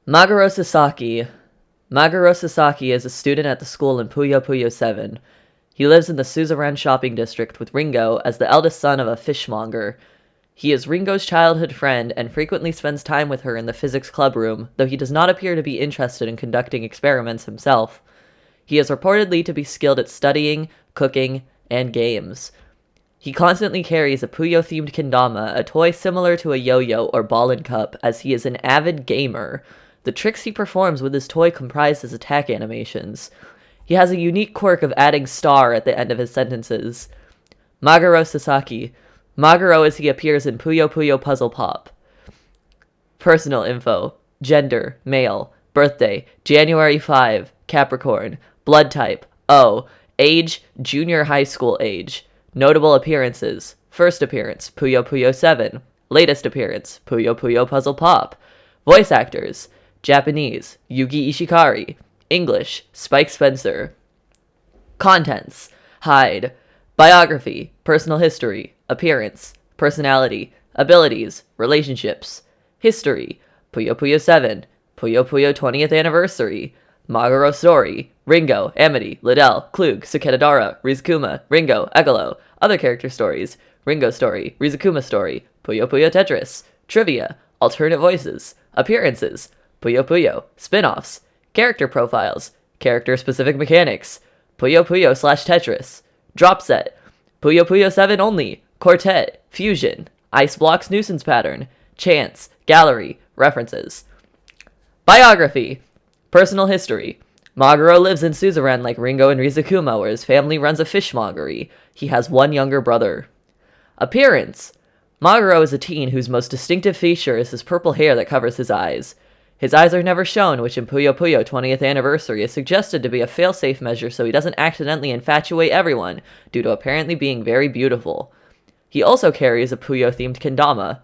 Maguro Sasaki. Maguro Sasaki is a student at the school in Puyo 7. He lives in the Suzerain shopping district with Ringo as the eldest son of a fishmonger. He is Ringo's childhood friend and frequently spends time with her in the physics club room, though he does not appear to be interested in conducting experiments himself. He is reportedly to be skilled at studying, cooking, and games. He constantly carries a Puyo-themed kendama, a toy similar to a yo-yo or ball and cup, as he is an avid gamer. The tricks he performs with his toy comprise his attack animations. He has a unique quirk of adding star at the end of his sentences. Maguro Sasaki. Maguro as he appears in Puyo Puzzle Pop. Personal info. Gender, male. Birthday, January 5, Capricorn. Blood type, O. Age, junior high school age. Notable appearances. First appearance, Puyo 7. Latest appearance, Puyo Puzzle Pop. Voice actors, Japanese, Yugi Ishikari. English, Spike Spencer. Contents, Hide. Biography, personal history, appearance, personality, abilities, relationships. History, Puyo 7, Puyo 20th anniversary. Maguro story, Ringo, Amity, Liddell, Klug, Sukedadara, Rizukuma, Ringo, Egolo. Other character stories, Ringo story, Rizukuma story, Puyo Tetris. Trivia, alternate voices, appearances, Puyo, spin-offs, character profiles, character-specific mechanics, Puyo/Tetris. Drop set, Puyo 7 only, quartet, fusion, ice blocks nuisance pattern, chance, gallery, references. Biography. Personal history. Maguro lives in Suzerain like Ringo and Rizukuma, where his family runs a fishmongery. He has one younger brother. Appearance. Maguro is a teen whose most distinctive feature is his purple hair that covers his eyes. His eyes are never shown, which in Puyo 20th anniversary is suggested to be a fail-safe measure so he doesn't accidentally infatuate everyone, due to apparently being very beautiful. He also carries a Puyo-themed kendama.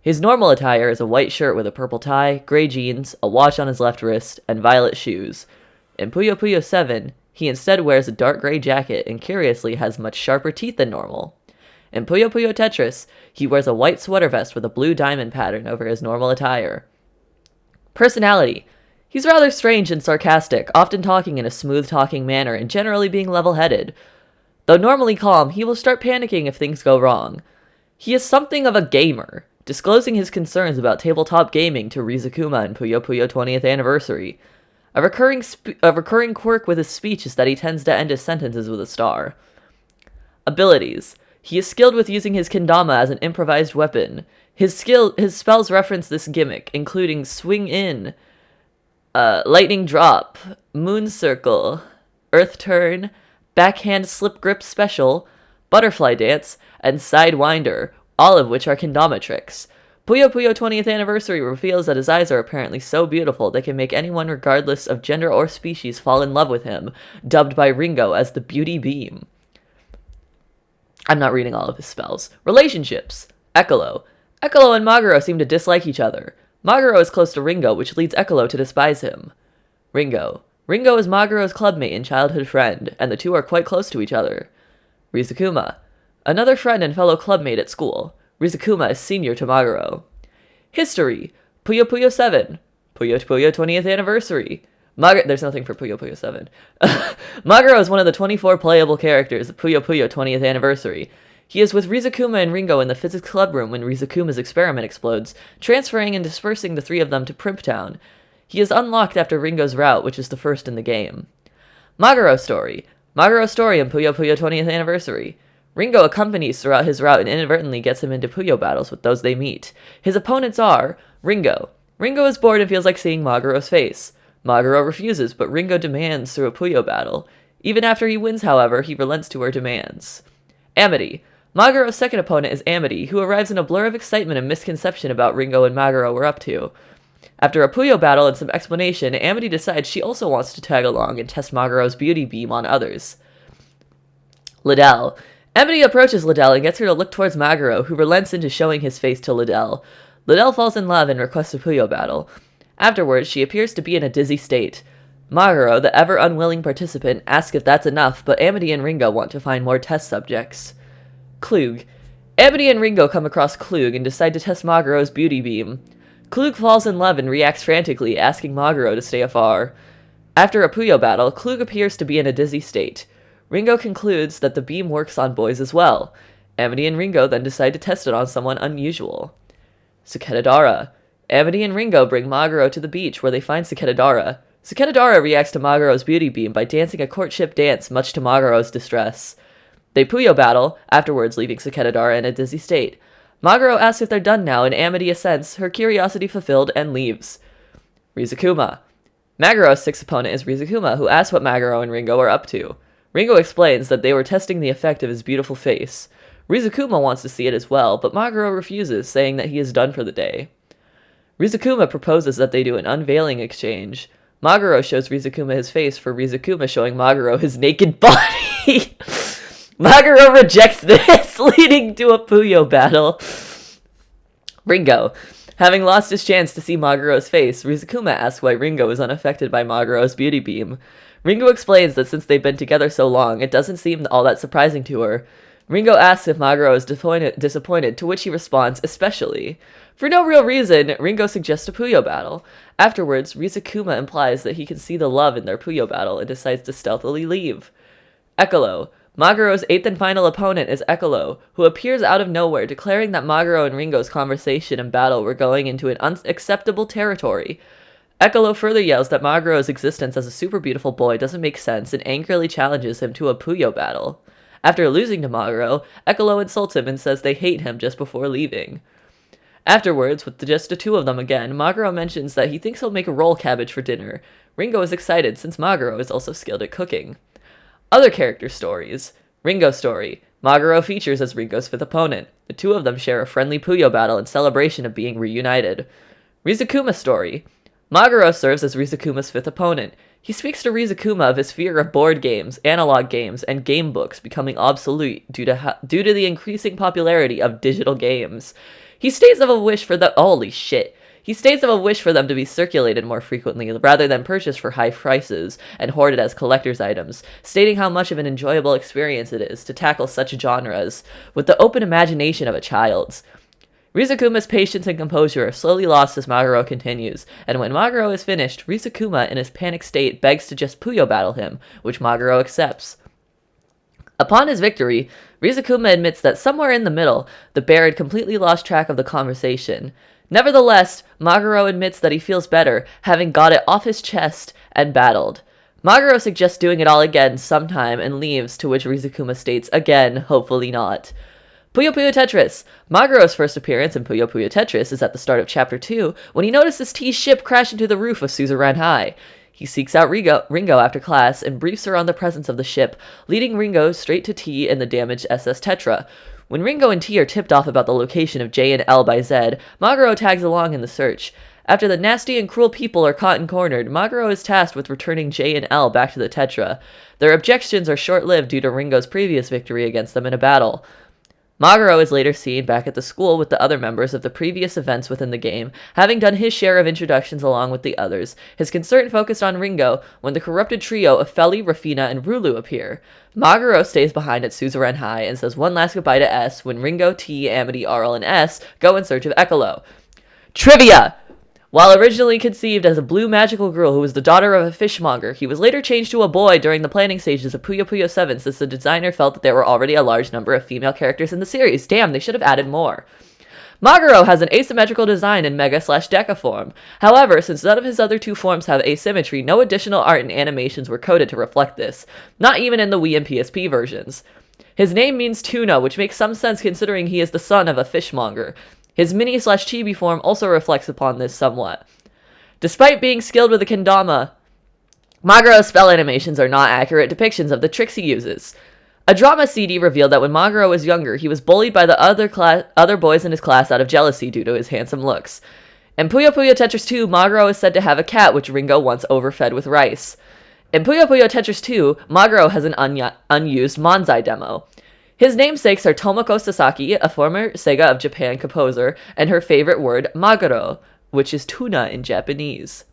His normal attire is a white shirt with a purple tie, gray jeans, a watch on his left wrist, and violet shoes. In Puyo 7, he instead wears a dark gray jacket and curiously has much sharper teeth than normal. In Puyo Tetris, he wears a white sweater vest with a blue diamond pattern over his normal attire. Personality. He's rather strange and sarcastic, often talking in a smooth-talking manner and generally being level-headed. Though normally calm, he will start panicking if things go wrong. He is something of a gamer, disclosing his concerns about tabletop gaming to Rizukuma in Puyo 20th anniversary. A recurring quirk with his speech is that he tends to end his sentences with a star. Abilities. He is skilled with using his kendama as an improvised weapon. His spells reference this gimmick, including Swing In, Lightning Drop, Moon Circle, Earth Turn, Backhand Slip Grip Special, Butterfly Dance, and Sidewinder, all of which are kendama tricks. Puyo 20th anniversary reveals that his eyes are apparently so beautiful they can make anyone regardless of gender or species fall in love with him, dubbed by Ringo as the Beauty Beam. I'm not reading all of his spells. Relationships. Ekolo. Ekolo and Maguro seem to dislike each other. Maguro is close to Ringo, which leads Ekolo to despise him. Ringo. Ringo is Maguro's clubmate and childhood friend, and the two are quite close to each other. Rizukuma. Another friend and fellow clubmate at school. Rizukuma is senior to Maguro. History. Puyo 7. Puyo 20th anniversary. There's nothing for Puyo 7. Maguro is one of the 24 playable characters of Puyo 20th anniversary. He is with Rizukuma and Ringo in the physics club room when Rizukuma's experiment explodes, transferring and dispersing the three of them to Primptown. He is unlocked after Ringo's route, which is the first in the game. Maguro story. Maguro story in Puyo 20th anniversary. Ringo accompanies throughout his route and inadvertently gets him into Puyo battles with those they meet. His opponents are Ringo. Ringo is bored and feels like seeing Maguro's face. Maguro refuses, but Ringo demands through a Puyo battle. Even after he wins, however, he relents to her demands. Amity. Maguro's second opponent is Amity, who arrives in a blur of excitement and misconception about Ringo and Maguro were up to. After a Puyo battle and some explanation, Amity decides she also wants to tag along and test Maguro's beauty beam on others. Liddell. Amity approaches Liddell and gets her to look towards Maguro, who relents into showing his face to Liddell. Liddell falls in love and requests a Puyo battle. Afterwards, she appears to be in a dizzy state. Maguro, the ever-unwilling participant, asks if that's enough, but Amity and Ringo want to find more test subjects. Klug. Amity and Ringo come across Klug and decide to test Maguro's beauty beam. Klug falls in love and reacts frantically, asking Maguro to stay afar. After a Puyo battle, Klug appears to be in a dizzy state. Ringo concludes that the beam works on boys as well. Amity and Ringo then decide to test it on someone unusual. Sukedadara. Amity and Ringo bring Maguro to the beach where they find Sukedadara. Sukedadara reacts to Maguro's beauty beam by dancing a courtship dance, much to Maguro's distress. They Puyo battle, afterwards leaving Sukedadara in a dizzy state. Maguro asks if they're done now, and Amity assents, her curiosity fulfilled, and leaves. Rizukuma. Maguro's sixth opponent is Rizukuma, who asks what Maguro and Ringo are up to. Ringo explains that they were testing the effect of his beautiful face. Rizukuma wants to see it as well, but Maguro refuses, saying that he is done for the day. Rizukuma proposes that they do an unveiling exchange. Maguro shows Rizukuma his face for Rizukuma showing Maguro his naked body. Maguro rejects this, leading to a Puyo battle. Ringo. Having lost his chance to see Maguro's face, Rizukuma asks why Ringo is unaffected by Maguro's beauty beam. Ringo explains that since they've been together so long, it doesn't seem all that surprising to her. Ringo asks if Maguro is disappointed, to which he responds, especially. For no real reason, Ringo suggests a Puyo battle. Afterwards, Rizukuma implies that he can see the love in their Puyo battle and decides to stealthily leave. Ekolo. Maguro's eighth and final opponent is Ekolo, who appears out of nowhere, declaring that Maguro and Ringo's conversation and battle were going into an unacceptable territory. Ekolo further yells that Maguro's existence as a super beautiful boy doesn't make sense and angrily challenges him to a Puyo battle. After losing to Maguro, Ekolo insults him and says they hate him just before leaving. Afterwards, with just the two of them again, Maguro mentions that he thinks he'll make a roll cabbage for dinner. Ringo is excited since Maguro is also skilled at cooking. Other character stories. Ringo story. Maguro features as Ringo's fifth opponent. The two of them share a friendly Puyo battle in celebration of being reunited. Rizukuma story. Maguro serves as Rizukuma's fifth opponent. He speaks to Rizukuma of his fear of board games, analog games, and game books becoming obsolete due to the increasing popularity of digital games. He states of a wish for them to be circulated more frequently rather than purchased for high prices and hoarded as collector's items, stating how much of an enjoyable experience it is to tackle such genres with the open imagination of a child's. Rizukuma's patience and composure are slowly lost as Maguro continues, and when Maguro is finished, Rizukuma in his panic state begs to just Puyo battle him, which Maguro accepts. Upon his victory, Rizukuma admits that somewhere in the middle, the bear had completely lost track of the conversation. Nevertheless, Maguro admits that he feels better, having got it off his chest and battled. Maguro suggests doing it all again sometime and leaves, to which Rizukuma states, again, hopefully not. Puyo Puyo Tetris. Maguro's first appearance in Puyo Puyo Tetris is at the start of Chapter 2, when he notices T's ship crash into the roof of Suzerain High. He seeks out Ringo after class and briefs her on the presence of the ship, leading Ringo straight to T and the damaged SS Tetra. When Ringo and T are tipped off about the location of J and L by Zed, Maguro tags along in the search. After the nasty and cruel people are caught and cornered, Maguro is tasked with returning J and L back to the Tetra. Their objections are short-lived due to Ringo's previous victory against them in a battle. Maguro is later seen back at the school with the other members of the previous events within the game, having done his share of introductions along with the others, his concern focused on Ringo when the corrupted trio of Feli, Rafina, and Rulu appear. Maguro stays behind at Suzerain High and says one last goodbye to S when Ringo, T, Amity, Arl, and S go in search of Ekolo. Trivia! While originally conceived as a blue magical girl who was the daughter of a fishmonger, he was later changed to a boy during the planning stages of Puyo Puyo 7 since the designer felt that there were already a large number of female characters in the series. Damn, they should have added more. Maguro has an asymmetrical design in Mega/Deca form. However, since none of his other two forms have asymmetry, no additional art and animations were coded to reflect this, not even in the Wii and PSP versions. His name means tuna, which makes some sense considering he is the son of a fishmonger. His mini/chibi form also reflects upon this somewhat. Despite being skilled with the kendama, Maguro's spell animations are not accurate depictions of the tricks he uses. A drama CD revealed that when Maguro was younger, he was bullied by the other boys in his class out of jealousy due to his handsome looks. In Puyo Puyo Tetris 2, Maguro is said to have a cat which Ringo once overfed with rice. In Puyo Puyo Tetris 2, Maguro has an unused Manzai demo. His namesakes are Tomoko Sasaki, a former Sega of Japan composer, and her favorite word, Maguro, which is tuna in Japanese.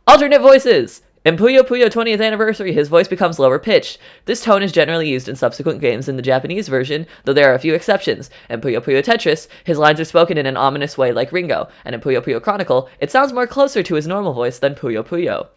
Alternate voices! In Puyo Puyo 20th Anniversary, his voice becomes lower pitched. This tone is generally used in subsequent games in the Japanese version, though there are a few exceptions. In Puyo Puyo Tetris, his lines are spoken in an ominous way like Ringo, and in Puyo Puyo Chronicle, it sounds more closer to his normal voice than Puyo Puyo.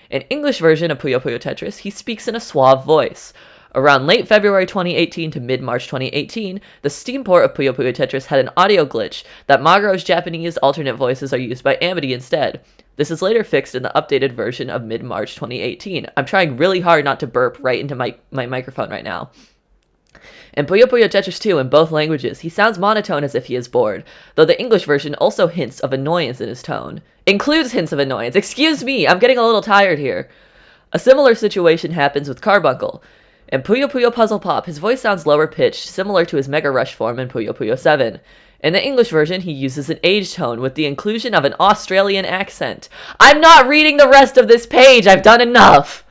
In English version of Puyo Puyo Tetris, he speaks in a suave voice. Around late February 2018 to mid-March 2018, the Steam port of Puyo Puyo Tetris had an audio glitch that Maguro's Japanese alternate voices are used by Amity instead. This is later fixed in the updated version of mid-March 2018. I'm trying really hard not to burp right into my microphone right now. In Puyo Puyo Tetris 2 in both languages, he sounds monotone as if he is bored, though the English version also hints of annoyance in his tone. Includes hints of annoyance. Excuse me, I'm getting a little tired here. A similar situation happens with Carbuncle. In Puyo Puyo Puzzle Pop, his voice sounds lower pitched, similar to his Mega Rush form in Puyo Puyo 7. In the English version, he uses an age tone with the inclusion of an Australian accent. I'm not reading the rest of this page! I've done enough!